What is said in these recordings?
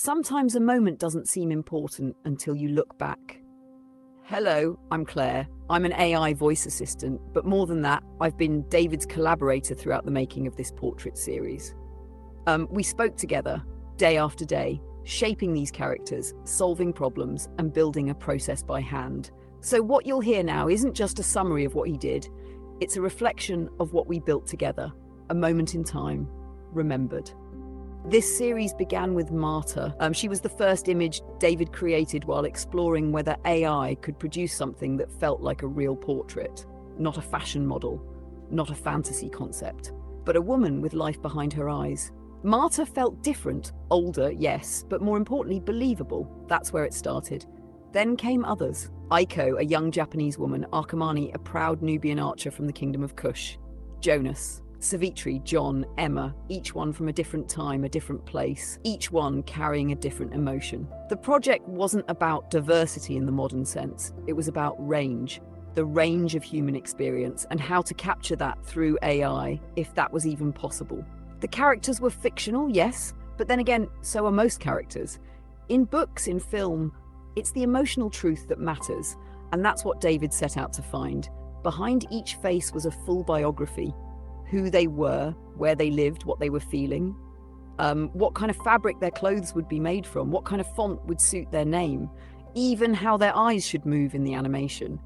Sometimes a moment doesn't seem important until you look back. Hello, I'm Claire. I'm an AI voice assistant, but more than that, I've been David's collaborator throughout the making of this portrait series. We spoke together, day after day, shaping these characters, solving problems, and building a process by hand. So what you'll hear now isn't just a summary of what he did, it's a reflection of what we built together, a moment in time, remembered. This series began with Marta. She was the first image David created while exploring whether AI could produce something that felt like a real portrait, not a fashion model, not a fantasy concept, but a woman with life behind her eyes. Marta felt different, older, yes, but more importantly, believable. That's where it started. Then came others. Aiko, a young Japanese woman, Arkamani, a proud Nubian archer from the Kingdom of Kush, Jonas, Savitri, John, Emma, each one from a different time, a different place, each one carrying a different emotion. The project wasn't about diversity in the modern sense, it was about range, the range of human experience and how to capture that through AI, if that was even possible. The characters were fictional, yes, but then again, so are most characters. In books, in film, it's the emotional truth that matters, and that's what David set out to find. Behind each face was a full biography. Who they were, where they lived, what they were feeling, what kind of fabric their clothes would be made from, what kind of font would suit their name, even how their eyes should move in the animation.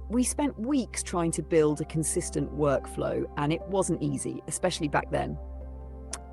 We spent weeks trying to build a consistent workflow, and it wasn't easy, especially back then.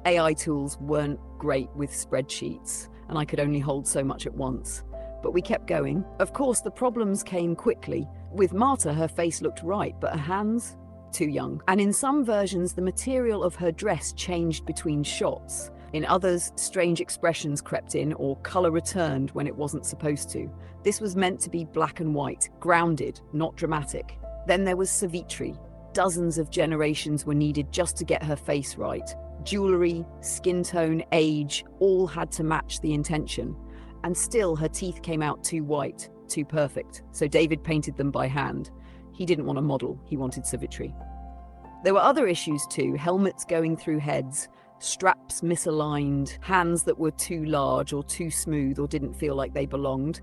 AI tools weren't great with spreadsheets, and I could only hold so much at once. But we kept going. Of course, the problems came quickly. With Marta, her face looked right, but her hands? Too young. And in some versions, the material of her dress changed between shots. In others, strange expressions crept in or color returned when it wasn't supposed to. This was meant to be black and white, grounded, not dramatic. Then there was Savitri. Dozens of generations were needed just to get her face right. Jewelry, skin tone, age, all had to match the intention. And still her teeth came out too white, too perfect. So David painted them by hand. He didn't want a model, he wanted Savitri. There were other issues too, helmets going through heads, straps misaligned, hands that were too large or too smooth or didn't feel like they belonged.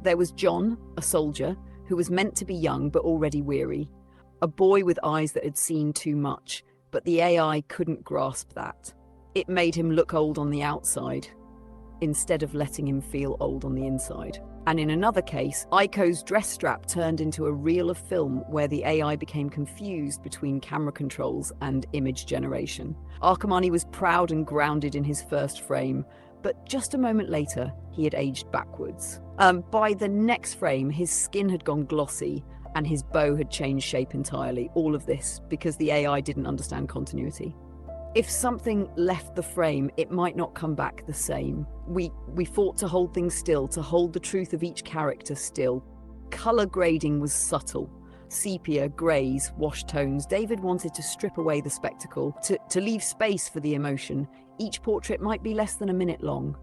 There was John, a soldier, who was meant to be young but already weary. A boy with eyes that had seen too much, but the AI couldn't grasp that. It made him look old on the outside, instead of letting him feel old on the inside. And in another case, Aiko's dress strap turned into a reel of film where the AI became confused between camera controls and image generation. Arkamani was proud and grounded in his first frame, but just a moment later, he had aged backwards. By the next frame, his skin had gone glossy and his bow had changed shape entirely. All of this because the AI didn't understand continuity. If something left the frame, it might not come back the same. We fought to hold things still, to hold the truth of each character still. Color grading was subtle. Sepia, greys, wash tones. David wanted to strip away the spectacle, to leave space for the emotion. Each portrait might be less than a minute long.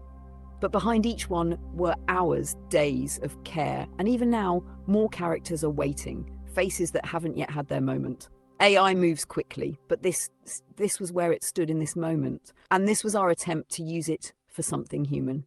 But behind each one were hours, days of care. And even now, more characters are waiting, faces that haven't yet had their moment. AI moves quickly, but this was where it stood in this moment. And this was our attempt to use it for something human.